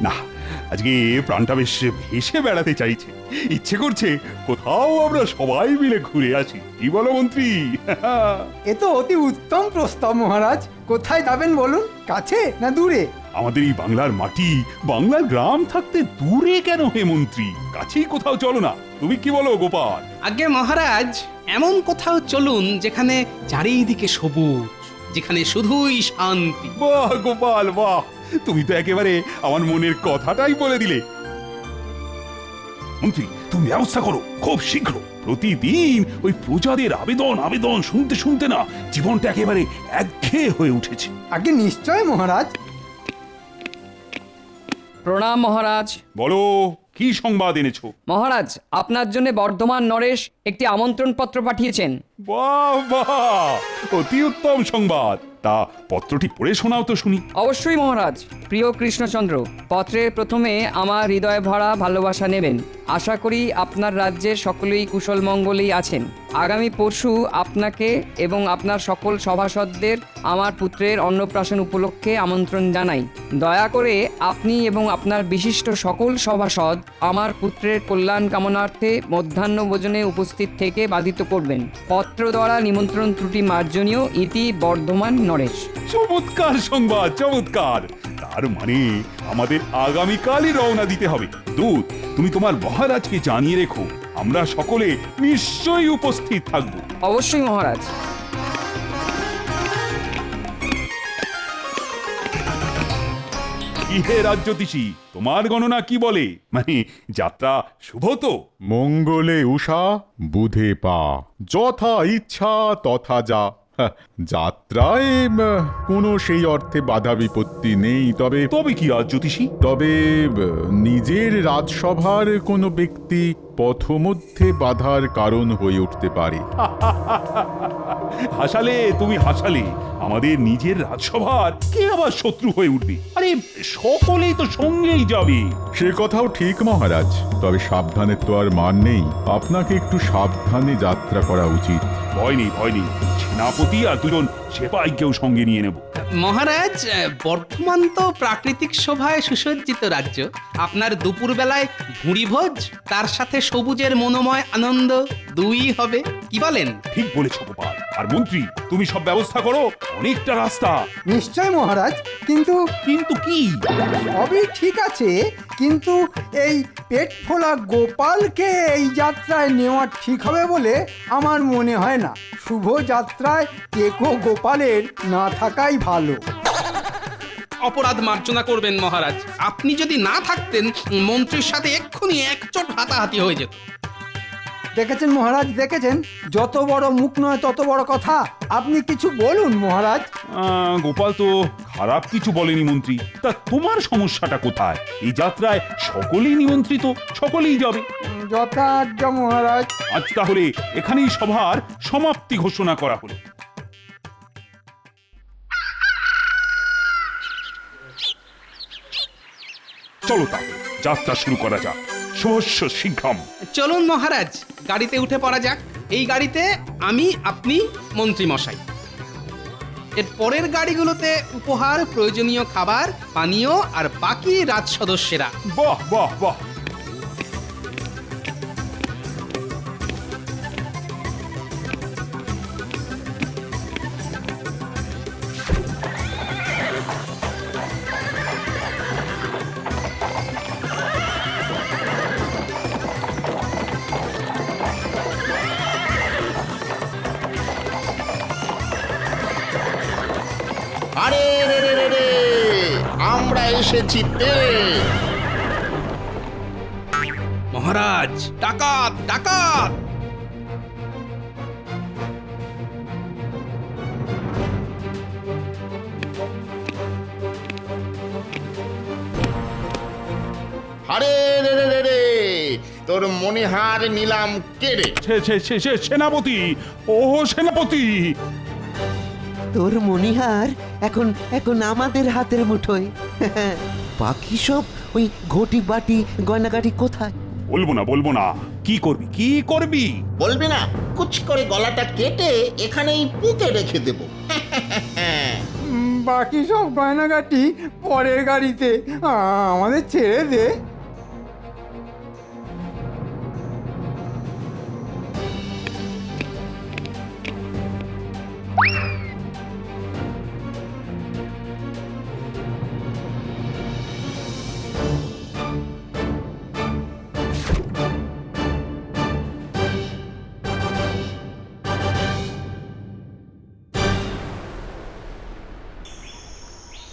না, আজকে প্রাণটা বেশ ভেসে বেড়াতে চাইছে, ইচ্ছে করছে কোথাও আমরা সবাই মিলে ঘুরে আসি। কি বলো মন্ত্রী? এ তো অতি উত্তম প্রস্তাব মহারাজ। কোথায় যাবেন বলুন, কাছে না দূরে? আমাদের এই বাংলার মাটি, বাংলার গ্রাম থাকতে দূরে কেন হে মন্ত্রী? কাছেই কোথাও চলো না, তুমি কি বলো গোপাল? আগে মহারাজ, এমন কোথাও চলুন যেখানে চারিদিকে সবুজ, যেখানে শুধুই শান্তি। বাহ গোপাল বাহ, তুমি তো একেবারে আমার মনের কথাটাই বলে দিলে। মন্ত্রী, তুমি ব্যবস্থা করো খুব শীঘ্র। প্রতিদিন ওই প্রজাদের আবেদন আবেদন শুনতে শুনতে না জীবনটা একেবারে একঘেয়ে হয়ে উঠেছে। আগে নিশ্চয় মহারাজ। প্রণাম মহারাজ। বলো, কি সংবাদ এনেছো? মহারাজ, আপনার জন্য বর্ধমান নরেশ একটি আমন্ত্রণ পত্র পাঠিয়েছেন। বাহ বাহ, অতি উত্তম সংবাদ। তা পত্রটি পড়ে শোনাও তো শুনি। অবশ্যই মহারাজ। প্রিয় কৃষ্ণচন্দ্র, পত্রের প্রথমে আমার হৃদয় ভরা ভালোবাসা নেবেন। আশা করি আপনার রাজ্যের সকলেই কুশল মঙ্গলেই আছেন। আগামী পরশু আপনাকে এবং আপনার সকল সভাসদদের আমার পুত্রের অন্নপ্রাশন উপলক্ষে আমন্ত্রণ জানাই। দয়া করে আপনি এবং আপনার বিশিষ্ট সকল সভাসদ আমার পুত্রের কল্যাণ কামনার্থে মধ্যাহ্নভোজনে উপস্থিত থেকে বাধিত করবেন। পত্র দ্বারা নিমন্ত্রণ ত্রুটি মার্জনীয়। ইতি বর্ধমান নরেশ। চমৎকার সংবাদ, চমৎকার। তার মানে আমাদের আগামীকালই রওনা দিতে হবে। দূত, তুমি তোমার মহারাজকে জানিয়ে রেখো, আমরা সকলে নিশ্চয়ই উপস্থিত থাকব। অবশ্যই মহারাজ। কি হে রাজ্যতীষী, তোমার গণনা কি বলে? মানে যাত্রা শুভ তো? মঙ্গলে উষা বুধে পা, যথা ইচ্ছা তথা যা। যাত্রায় কোনো সেই অর্থে বাধা বিপত্তি নেই। তবে তবে কি রাজ্যতীষী? তবে নিজের রাজসভার কোনো ব্যক্তি পথমধ্যে বাধার কারণ হয়ে উঠতে পারে। হাসালে তুমি, হাসালে। আমাদের নিজের রাজসভার কে আবার শত্রু হয়ে উঠবে? আরে সকলেই তো সঙ্গেই যাবে। সে কথাও ঠিক মহারাজ, তবে সাবধানের তো আর মান নেই। আপনাকে একটু সাবধানে যাত্রা করা উচিত। ভয় নেই, ভয় নেই। সেনাপতি আর দুজন সেপাইকেও সঙ্গে নিয়ে নেব। মহারাজ, বর্ধমান তো প্রাকৃতিক শোভায় সুসজ্জিত রাজ্য। আপনার দুপুর বেলায় ভুঁড়িভোজ, তার সাথে সবুজের মনোময় আনন্দ, দুই হবে। কি বলেন? ঠিক বলেছ গোপাল। আর মন্ত্রী, তুমি সব ব্যবস্থা করো। অনেকটা রাস্তা। নিশ্চয় মহারাজ, কিন্তু কিন্তু কি? সবই ঠিক আছে, কিন্তু এই পেট ফোলা গোপালকে এই যাত্রায় নেওয়া ঠিক হবে বলে আমার মনে হয় না। শুভ যাত্রায় টেকো গোপালের না থাকাই ভালো। অপরাধ মার্জনা করবেন মহারাজ। আপনি যদি না থাকতেন, মন্ত্রীর সাথে এক্ষুনি একচোট হাতাহাতি হয়ে যেত। দেখেছেন মহারাজ, দেখেছেন? যত বড় মুখ নয় তত বড় কথা। আপনি কিছু বলুন মহারাজ। গোপাল তো খারাপ কিছু বলেনি মন্ত্রী। তা তোমার সমস্যাটা কোথায়? এই যাত্রায় সকলেই নিমন্ত্রিত, সকলেই যাবে। যথার্থ মহারাজ। আজ তাহলে এখানেই সভার সমাপ্তি ঘোষণা করা হলো। চলো তাহলে যাত্রা শুরু করা যাক। সহস্য শীঘ্রম। চলুন মহারাজ, গাড়িতে উঠে পড়া যাক। এই গাড়িতে আমি, আপনি, মন্ত্রী মশাই। এর পরের গাড়িগুলোতে উপহার, প্রয়োজনীয় খাবার, পানীয় আর বাকি রাজ সদস্যরা। বাহ বাহ বাহ। আরে রে রে রে রে, আমরা এসেছি তে। মহারাজ, ডাকাত ডাকাত! আরে রে রে রে রে, তোর মনিহার নিলাম কেড়ে। সেনাপতি, ও সেনাপতি। তোর মনিহার এখন এখন আমাদের হাতের মুঠোয়। বাকি সব ওই ঘটি বাটি গয়নাগাটি কোথায়? বলবো না। কি করবি, কি করবি? বলবি না? কুচ করে গলাটা কেটে এখানেই পুঁতে রেখে দেব। বাকি সব গয়নাগাটি পরের গাড়িতে, আমাদের ছেড়ে দে।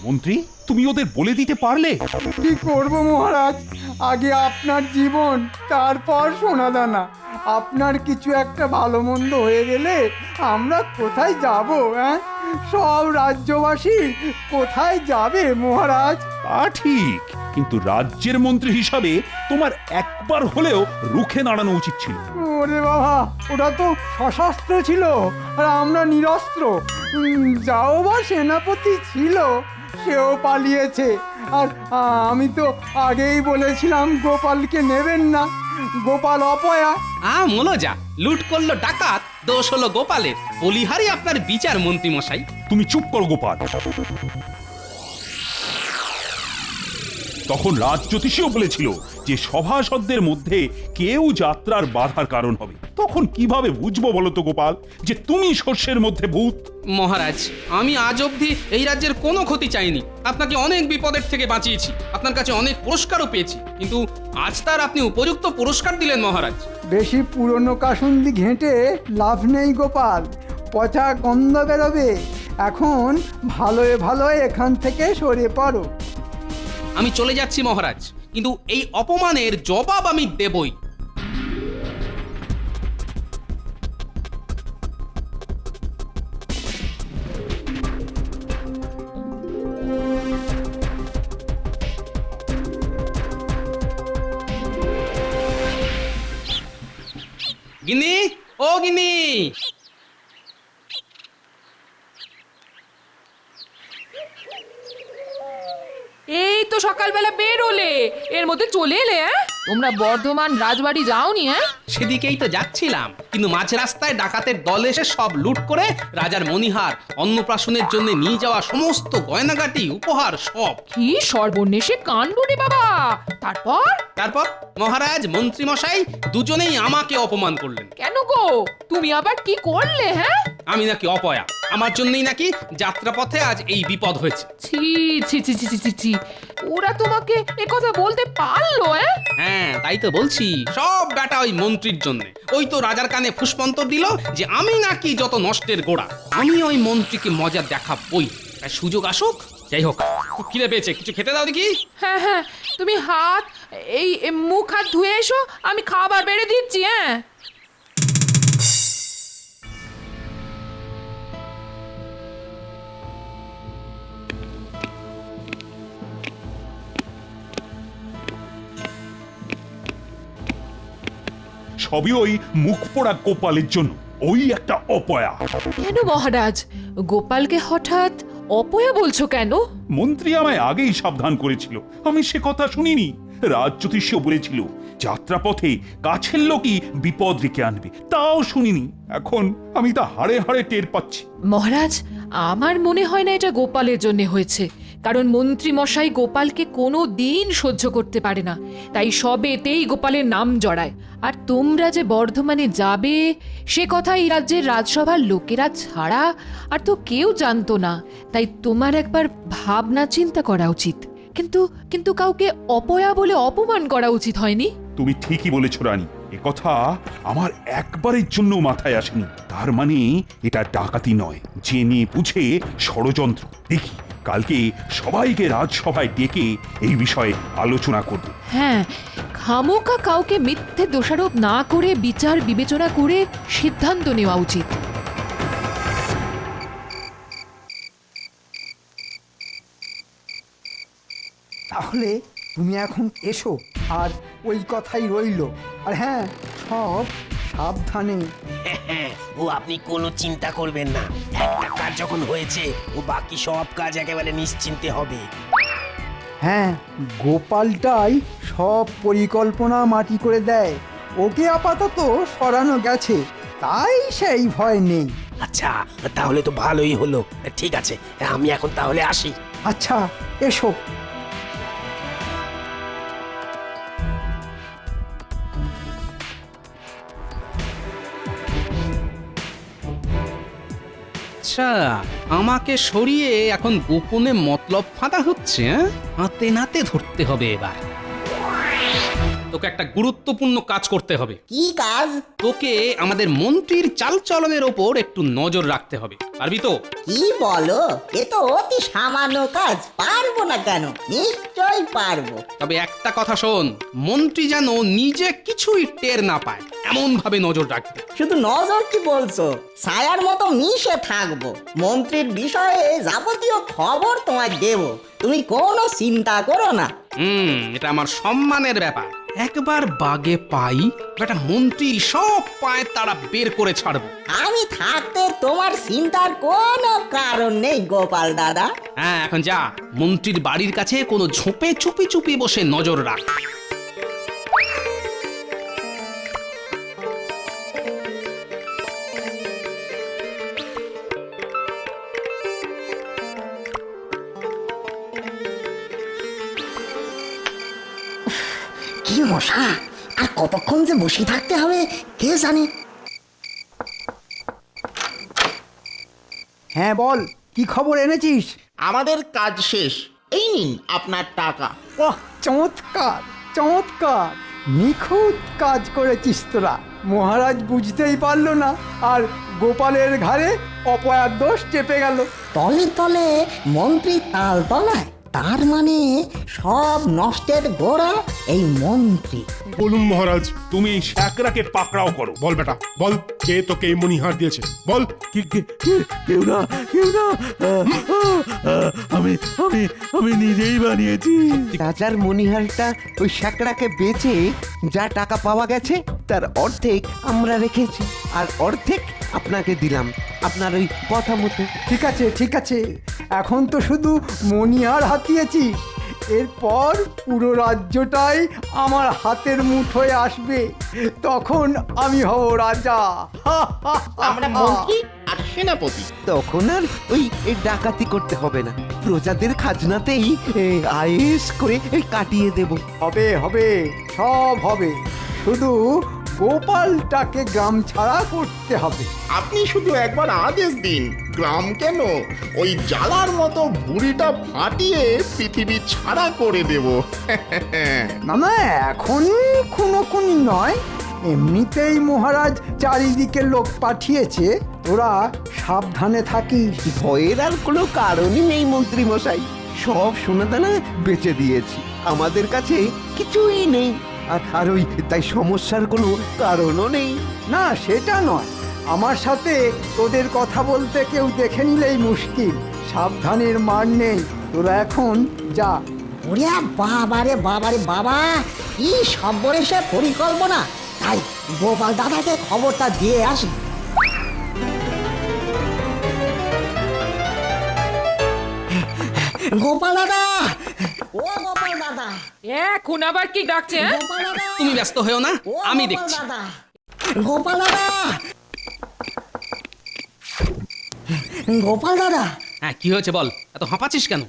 মন্ত্রী, তুমি ওদের বলে দিতে পারলে? কি করব মহারাজ, আগে আপনার জীবন, তারপর সোনাদানা। আপনার কিছু একটা ভালো মন্দ হয়ে গেলে আমরা কোথায় যাব? হ্যাঁ, সব রাজ্যবাসী কোথায় যাবে মহারাজ? তা ঠিক, কিন্তু রাজ্যের মন্ত্রী হিসাবে তোমার একবার হলেও রুখে দাঁড়ানো উচিত ছিল। ওরে বাবা, ওটা তো সশস্ত্র ছিল আর আমরা নিরস্ত্র। যাও বা সেনাপতি ছিল, সেও পালিয়েছে। আর আমি তো আগেই বলেছিলাম গোপালকে নেবেন না, গোপাল অপয়া। মলো যা, লুট করলো ডাকাত, দোষ হলো গোপালের। বলিহারি আপনার বিচার মন্ত্রী মশাই। তুমি চুপ করো গোপাল। তখন রাজজ্যোতিষীও বলেছিল যে সভাসদদের মধ্যে কেউ যাত্রার বাধার কারণ হবে। তখন কিভাবে বুঝবো বলো তো গোপাল যে তুমি শস্যের মধ্যে ভূত? মহারাজ, আমি আজ অবধি এই রাজ্যের কোনো ক্ষতি চাইনি। আপনাকে অনেক বিপদের থেকে বাঁচিয়েছি, আপনার কাছে অনেক পুরস্কারও পেয়েছি, কিন্তু আজ তার আপনি উপযুক্ত পুরস্কার দিলেন মহারাজ। বেশি পুরনো কাসুন্দি ঘেঁটে লাভ নেই গোপাল, পচা গন্ধ বেরোবে। এখন ভালোয় ভালোয় এখান থেকে সরে পড়ো। আমি চলে যাচ্ছি মহারাজ, কিন্তু এই অপমানের জবাব আমি দেবই। গিন্নি, ও গিন্নি! এই তো সকালবেলা বেরোলে, এর মধ্যে চলে এলে? তোমরা বর্ধমান রাজবাড়ি যাওনি? সেদিকেই তো যাচ্ছিলাম, কিন্তু মাঝ রাস্তায় ডাকাতের দল এসে সব লুট করে রাজার মণিহার, অন্নপ্রাশনের জন্য নিয়ে যাওয়া সমস্ত গয়নাগাটি, উপহার সব। কি সর্বনেশে কাণ্ড রে বাবা! তারপর মহারাজ, মন্ত্রী মশাই দুজনেই আমাকে অপমান করলেন। কেন গো, তুমি আবার কি করলে? আমি নাকি অপয়া, আমার জন্যই নাকি যাত্রাপথে আজ এই বিপদ হয়েছে। ছি ছি ছি ছি ছি ছি, ওরা তোমাকে একথা বলতে পারলো? হ্যাঁ, তাই তো বলছি, সব ব্যাটা ওই মন্ত্রীর জন্য। ওই তো রাজার কানে ফুসপন্তর দিল যে আমি নাকি যত নষ্টের গোড়া। আমি ওই মন্ত্রীকে মজা দেখাবই, তাই সুযোগ আসুক। যাই হোক, খুব খিদে পেয়েছে, কিছু খেতে দাও দেখি। হ্যাঁ, তুমি এই মুখ হাত ধুয়ে এসো, আমি খাবার বেড়ে দিচ্ছি। সবই ওই মুখ পোড়া গোপালের জন্য, ওই একটা অপয়া। কেন মহারাজ, গোপালকে হঠাৎ অপয়া বলছো কেন? মন্ত্রী আমায় আগেই সাবধান করেছিল, আমি সে কথা শুনিনি। রাজজ্যোতিষীও বলেছিল যাত্রাপথে কাছের লোকই বিপদ ডেকে আনবে, তাও শুনিনি। এখন আমি তা হাড়ে হাড়ে টের পাচ্ছি। মহারাজ, আমার মনে হয় না এটা গোপালের জন্য হয়েছে, কারণ মন্ত্রী মশাই গোপালকে কোনো দিন সহ্য করতে পারে না, তাই সবেতেই গোপালের নাম জড়ায়। আর তোমরা যে বর্ধমানে যাবে সে কথা এই রাজ্যের রাজসভার লোকেরা ছাড়া আর তো কেউ জানতো না, তাই তোমার একবার ভাবনা চিন্তা করা উচিত। কিন্তু কাউকে অপয়া বলে অপমান করা উচিত হয়নি। তুমি ঠিকই বলেছ রানী, এ কথা আমার একবারের জন্য মাথায় আসেনি। তার মানে এটা ডাকাতি নয়, জেনে বুঝে ষড়যন্ত্র। দেখি কালকে সবাইকে রাজসভায় ডেকে এই বিষয়ে আলোচনা করব। হ্যাঁ, খামোকা কাউকে মিথ্যে দোষারোপ না করে বিচার বিবেচনা করে সিদ্ধান্ত নেওয়া উচিত। তাহলে তুমি এখন এসো, আর ওই কথাই রইল। আর হ্যাঁ, সব সাবধানে। ও আপনি কোনো চিন্তা করবেন না, একটা কাজ যখন হয়েছে ও বাকি সব কাজ একেবারে নিশ্চিন্তে হবে। হ্যাঁ, গোপালটাই সব পরিকল্পনা মাটি করে দেয়। ওকে আপাতত সরানো গেছে, তাই সেই ভয় নেই। আচ্ছা তাহলে তো ভালোই হলো। ঠিক আছে, আমি এখন তাহলে আসি। আচ্ছা এসো। আচ্ছা, আমাকে সরিয়ে এখন গোপনে মতলব ফাঁদা হচ্ছে, হ্যাঁ? হাতে নাতে ধরতে হবে এবার। তোকে একটা গুরুত্বপূর্ণ কাজ করতে হবে। কি কাজ? তোকে আমাদের মন্ত্রীর চালচলনের ওপর একটু নজর রাখতে হবে, পারবি তো? কি বলো? এ তো অতি সামান্য কাজ, পারবো না কেন? নিশ্চয়ই পারবো। তবে একটা কথা শোন, মন্ত্রী যেন নিজে কিছুই টের না পায় এমন ভাবে নজর রাখবে। শুধু নজর কি বলছো? ছায়ার মতো মিশে থাকবো। মন্ত্রীর বিষয়ে যাবতীয় খবর তোমায় দেব, তুমি কোনো চিন্তা করো না। এটা আমার সম্মানের ব্যাপার। একবার বাগে পাই, বেটা মন্ত্রীর সব পায় তারা বের করে ছাড়বো। আমি থাকতে তোমার চিন্তার কোনো কারণ নেই গোপাল দাদা। হ্যাঁ, এখন যা, মন্ত্রীর বাড়ির কাছে কোনো ঝোপে চুপি চুপি বসে নজর রাখ। কি মশা, আর কতক্ষণ যে বসে থাকতে হবে কে জানে। হ্যাঁ বল, কি খবর এনেছিস? আমাদের কাজ শেষ, এই নিন আপনার টাকা। বাহ, চমৎকার চমৎকার, নিখুঁত কাজ করেছিস তোরা। মহারাজ বুঝতেই পারলো না, আর গোপালের ঘাড়ে অপয়ার দোষ চেপে গেল। তলে তলে মন্ত্রী তাল তলায়, তার মানে সব নষ্টের গোড়া এই মন্ত্রী। বলুন মহারাজ। তুমি শ্যাকরাকে পাকড়াও করো। বল বেটা বল, কে তোকে এই মণিহার দিয়েছে বল। কেউ না, কেউ না, আমি আমি আমি নিজেই বানিয়েছি। রাজার মণিহারটা ওই শাকরাকে বেচে যা টাকা পাওয়া গেছে তার অর্ধেক আমরা রেখেছি, আর অর্ধেক আপনাকে দিলাম আপনার ওই কথা মতো। ঠিক আছে ঠিক আছে, এখন তো শুধু মণিহার হাতিয়েছি, এরপর পুরো রাজ্যটাই আমার হাতের মুঠোয় আসবে, তখন আমি হব রাজা। আমরা মন্ত্রী আর সেনাপতি। তখন আর ওই ডাকাতি করতে হবে না, প্রজাদের খাজনাতেই আয়েস করে কাটিয়ে দেব। হবে হবে, সব হবে, শুধু গোপালটাকে গ্রাম ছাড়া করতে হবে। আপনি শুধু একবার আদেশ দিন, গ্রাম কেন, ওই জ্বালার মতো ভুঁড়িটা ফাটিয়ে পৃথিবী ছাড়া করে দেব। না না, এখন খুনোখুনি নয়, এমনিতেই মহারাজ চারিদিকে লোক পাঠিয়েছে, তোরা সাবধানে থাকিস। ভয়ের আর কোনো কারণই নেই মন্ত্রী মশাই, সব সোনাদানা বেচে দিয়েছি, আমাদের কাছে কিছুই নেই, আর ওই তাই সমস্যার কোনো কারণও নেই। না সেটা নয়, আমার সাথে তোদের কথা বলতে কেউ দেখে নিলেই মুশকিল, সাবধানের মার নেই, তোরা এখন যা। ওরে বাবারে বাবারে বাবা, কি সর্বনেশে পরিকল্পনা! তাই গোপাল দাদাকে খবরটা দিয়ে আসি। গোপাল দাদা, ও গোপাল দাদা, এখন আবার কি ডাকছে? গোপাল দাদা, তুমি ব্যস্ত হয়েও না, ও আমি গোপাল দেখছি। দাদা, গোপাল দাদা, গোপাল দাদা, হ্যাঁ, কি হয়েছে বল, এত হাঁপাচ্ছিস কেন?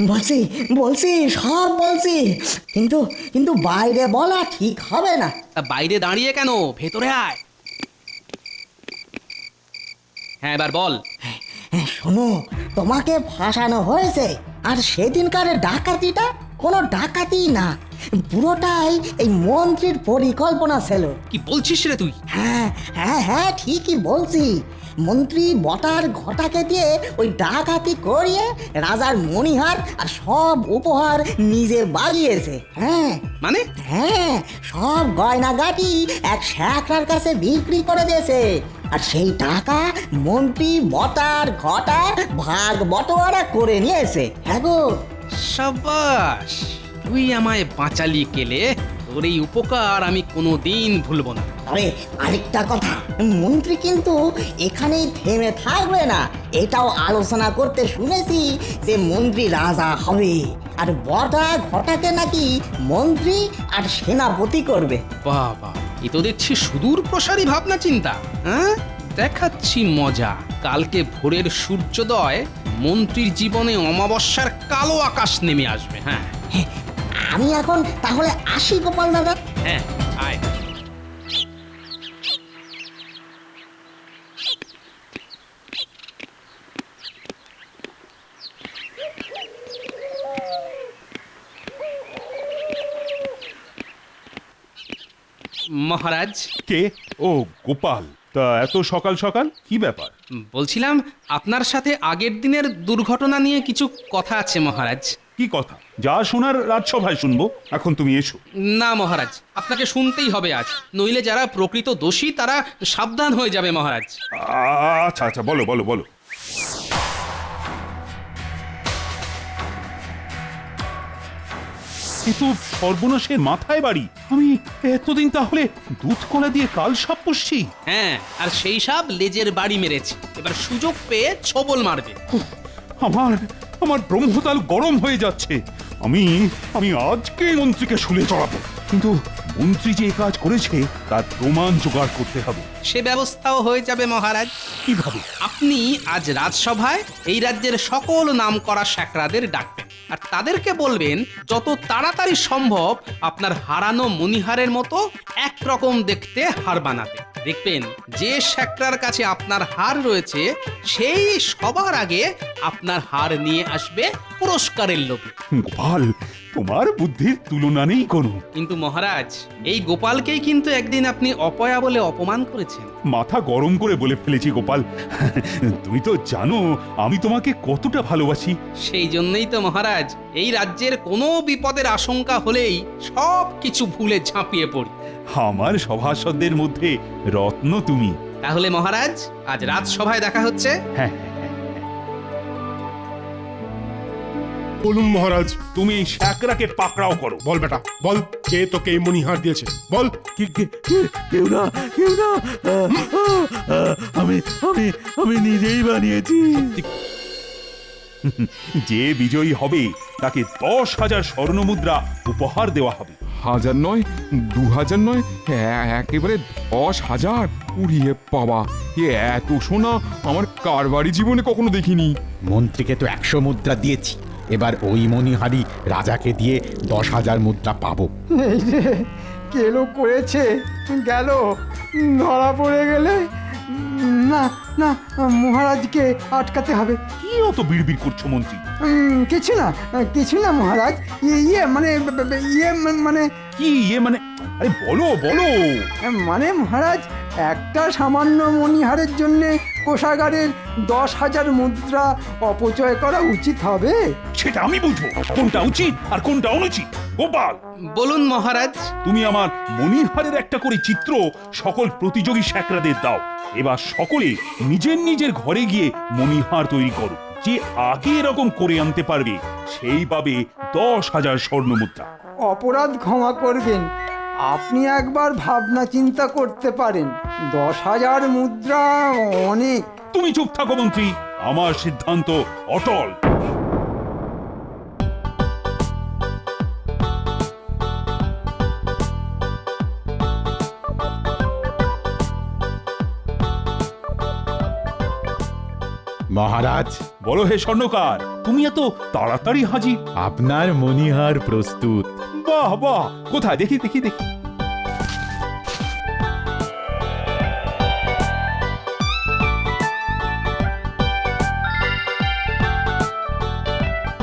বলছি বলছি সব বলছি, কিন্তু কিন্তু বাইরে বলা ঠিক হবে না। তা বাইরে দাঁড়িয়ে কেন, ভেতরে আয়। হ্যাঁ, এবার বল। শোনো, তোমাকে ফাঁসানো হয়েছে, আর সেদিনকার ডাকাতিটা কোনো ডাকাতি না, পুরোটাই এই মন্ত্রীর পরিকল্পনা ছিল। কি বলছিস রে তুই? হ্যাঁ হ্যাঁ হ্যাঁ, ঠিকই বলছি। মন্ত্রী বটার ঘটাকে দিয়ে ওই ডাকাতি করিয়ে রাজার মণিহার আর সব উপহার নিজে বাগিয়েছে। হ্যাঁ মানে? হ্যাঁ, সব গয়নাগাটি এক শ্যাকরার কাছে বিক্রি করে দিয়েছে, আর সেই টাকা মন্ত্রী বটার ঘটা ভাগ বটোয়ারা করে নিয়েছে। হ্যাঁ গো, সাবাস, তুই আমায় বাঁচালি কেলে, তোর এই উপকার আমি কোনোদিন ভুলবো না। তবে আরেকটা কথা, মন্ত্রী কিন্তু এখানেই থেমে থাকবে না, এটাও আলোচনা করতে শুনেছি যে মন্ত্রী রাজা হবে, আর বটা ঘটাকে নাকি মন্ত্রী আর সেনাপতি করবে। বাবা, এ তো দেখছি সুদূর প্রসারী ভাবনা চিন্তা। হ্যাঁ, দেখাচ্ছি মজা। কালকে ভোরের সূর্যোদয় মন্ত্রীর জীবনে অমাবস্যার কালো আকাশ নেমে আসবে। হ্যাঁ আমি এখন তাহলে আসি গোপাল দাদা। হ্যাঁ আয়। মহারাজ, কে? ও গোপাল, তা এত সকাল সকাল কি ব্যাপার? বলছিলাম আপনার সাথে আগের দিনের দুর্ঘটনা নিয়ে কিছু কথা আছে মহারাজ। কি কথা? যা শোনার রাজসভায় শুনবো, এখন তুমি এসো। না মহারাজ, আপনাকে শুনতেই হবে আজ, নইলে যারা প্রকৃত দোষী তারা সাবধান হয়ে যাবে মহারাজ। আচ্ছা আচ্ছা, বলো বলো বলো। এ তো সর্বনাশের মাথায় বাড়ি। আমি এতদিন তাহলে দুধ কলা দিয়ে কাল সাপ পুষছি। হ্যাঁ, আর সেই সাপ লেজের বাড়ি মেরেছে, এবার সুযোগ পেয়ে ছবল মারবে। আমার আমার ব্রহ্মতাল গরম হয়ে যাচ্ছে। আমি আমি আজকে মন্ত্রীকে শুলে চড়াবো, কিন্তু মন্ত্রী যে কাজ করেছে তার প্রমাণ জোগাড় করতে হবে। সে ব্যবস্থাও হয়ে যাবে মহারাজ। কিভাবে? আপনি আজ রাজসভায় এই রাজ্যের সকল নামকরা শ্যাকরাদের ডাকবেন, আর তাদেরকে বলবেন যত তাড়াতাড়ি সম্ভব আপনার হারানো মণিহারের মতো একরকম দেখতে হার বানাতে। দেখবেন যে শ্যাকরার কাছে আপনার হার রয়েছে সেই সবার আগে আপনার হার নিয়ে আসবে পুরস্কারের লোভে। গোপাল, তোমার বুদ্ধির তুলনা নেই কোনো। কিন্তু মহারাজ, এই গোপালকেই কিন্তু একদিন আপনি অপয়া বলে অপমান করেছেন। মাথা গরম করে বলে ফেলেছি গোপাল। তুমি তো জানো আমি তোমাকে কতটা ভালোবাসি। সেই জন্যই তো মহারাজ, এই রাজ্যের কোনো বিপদের আশঙ্কা হলেই সব কিছু ভুলে ঝাঁপিয়ে পড়ি। আমার সভাসদদের মধ্যে রত্ন তুমি। তাহলে মহারাজ, আজ রাজসভায় দেখা হচ্ছে। হ্যাঁ, বলুন মহারাজ। তুমি শ্যাকরাকে পাকড়াও করো। বল বেটা, বল কে তোকে এই মণিহার দিয়েছে, বল। কেউ না, কেউ না। আমি আমি আমি নিজেই বানিয়েছি। যে বিজয়ী হবে তাকে 10,000 স্বর্ণমুদ্রা উপহার দেওয়া হবে। 1000 নয়, 2000 নয়, একেবারে 10,000। উড়িয়ে বাবা, এ এত সোনা আমার কারবারি জীবনে কখনো দেখিনি। মন্ত্রীকে তো 100 মুদ্রা দিয়েছি, এবার ওই মণিহারি রাজাকে দিয়ে 10,000 মুদ্রা পাবো। এই যে কেলো করেছে গেল, ধরা পড়ে গেলে না না, মহারাজকে আটকাতে হবে। কি অত বিড়বিড় করছো মন্ত্রী? কিছু না মহারাজ। মানে কি মানে? আরে বলো বলো। মানে মহারাজ, একটা সামান্য মণিহারের জন্য কোষাগারের 10,000 মুদ্রা অপচয় করা উচিত হবে? সেটা আমি বুঝবো কোনটা উচিত আর কোনটা অনুচিত। গোপাল, বলুন মহারাজ। তুমি আমার মণিহারের একটা করে চিত্র সকল প্রতিযোগী শ্যাকরাদের দাও। এবার সকলে নিজের নিজের ঘরে গিয়ে মণিহার তৈরি করো। যে আগে এরকম করে আনতে পারবে সেই পাবে 10,000 স্বর্ণমুদ্রা। অপরাধ ক্ষমা করবেন, আপনি একবার ভাবনা চিন্তা করতে পারেন। 10,000 মুদ্রা অনেক। তুমি চুপ থাকো মন্ত্রী, আমার সিদ্ধান্ত অটল। মহারাজ, বলো হে স্বর্ণকার, তুমি এত তাড়াতাড়ি হাজির? আপনার মণিহার প্রস্তুত। বাহ বাহ, কোথায় দেখি দেখি দেখি।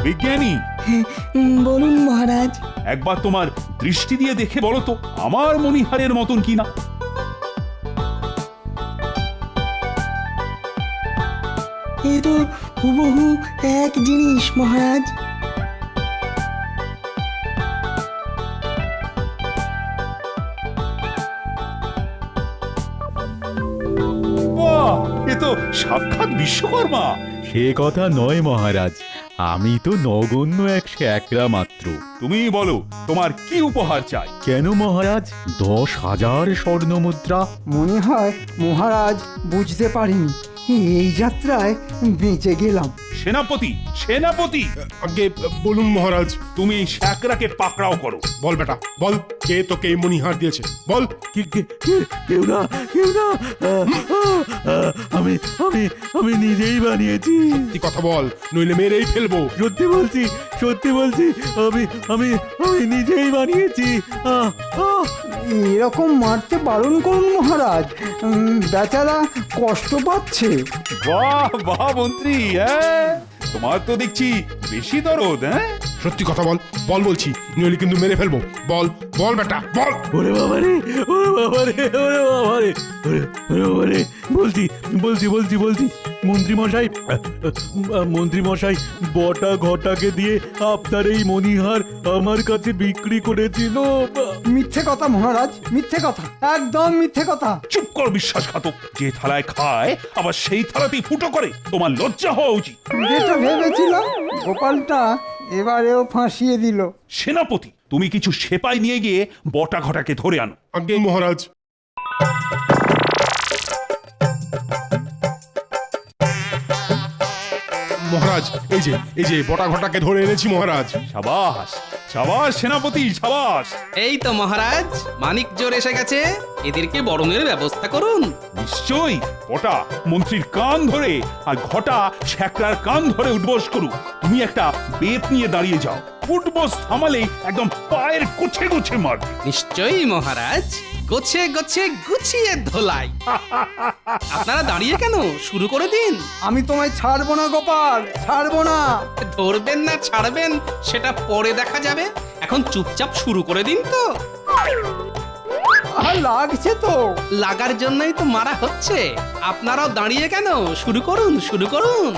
বিজ্ঞানী, বলুন মহারাজ। একবার তোমার দৃষ্টি দিয়ে দেখে বলো তো আমার মণিহারের মতন কিনা। এ তো হুবহু এক জিনিস মহারাজ। বাহ, এ তো সাক্ষাৎ বিশ্বকর্মা। সে কথা নয় মহারাজ, আমি তো নগণ্য এক শ্যাকরা মাত্র। তুমি বলো তোমার কি উপহার চাই? কেন মহারাজ? 10,000 স্বর্ণমুদ্রা। মনে হয় মহারাজ বুঝতে পারিনি। এই যাত্রায় বেঁচে গেলাম। সেনাপতি সেনাপতি আগে বলুন মহারাজ। তুমি শ্যাকরাকে পাকড়াও করো। বল বেটা বল, কে তোকে এই মণিহার দিয়েছে বল। কেউ না কেউ না আমি আমি আমি নিজেই বানিয়েছি। সত্যি কথা বল, নইলে মেরেই ফেলবো। সত্যি বলছি সত্যি বলছি, আমি আমি আমি নিজেই বানিয়েছি। এরকম মারতে বারণ করুন মহারাজ, বেচারা কষ্ট পাচ্ছে। বাহ বাহ মন্ত্রী, হ্যাঁ তোমার তো দেখছি বেশি দরদ। হ্যাঁ সত্যি কথা বল, বল বলছি, নইলে কিন্তু মেরে ফেলবো। বল বল বেটা বল। ওরে বাবারে ওরে বাবারে ওরে বাবারে ওরে বাবারে, বলছি বলছি বলছি বলছি মন্ত্রী মশাই বটা ঘটাকে দিয়ে আপনার এই মণিহার আমার কাছে বিক্রি করেছিল। মিথ্যে কথা মহারাজ, মিথ্যে কথা, একদম মিথ্যে কথা। চুপ করো বিশ্বাসঘাতক, যে থালায় খায় আবার সেই থালাতেই ফুটো করে, তোমার লজ্জা হওয়া উচিত। যেটা ভেবেছিলাম গোপালটা এবারেও ফাঁসিয়ে দিল। সেনাপতি, তুমি কিছু সেপাই নিয়ে গিয়ে বটা ঘটাকে ধরে আনো। আগে মহারাজ। মহারাজ এই যে বটা ঘটাকে ধরে এনেছি মহারাজ। সাবাস সাবাস সেনাপতি সাবাস। এই তো মহারাজ, মানিক জোর এসে গেছে, এদেরকে বরণের ব্যবস্থা করুন। নিশ্চয়ই। বটা মন্ত্রীর কান ধরে আর ঘটা শ্যাকরার কান ধরে উঠবোস করু। তুমি একটা বেত নিয়ে দাঁড়িয়ে যাও, উঠবোস থামালেই একদম পায়ের গোছে গোছে মারবে। নিশ্চয়ই মহারাজ, গোছে গোছে গুছিয়ে ধোলাই। আপনারা দাঁড়িয়ে কেন, শুরু করে দিন। আমি তোমায় ছাড়বো না গোপাল, ছাড়বো না। ধরবেন না ছাড়বেন সেটা পরে দেখা যাবে, এখন চুপচাপ শুরু করে দিন তো। আর লাগছে তো। লাগার জন্যই তো মারা হচ্ছে, আপনারাও দাঁড়িয়ে কেন, শুরু করুন শুরু করুন।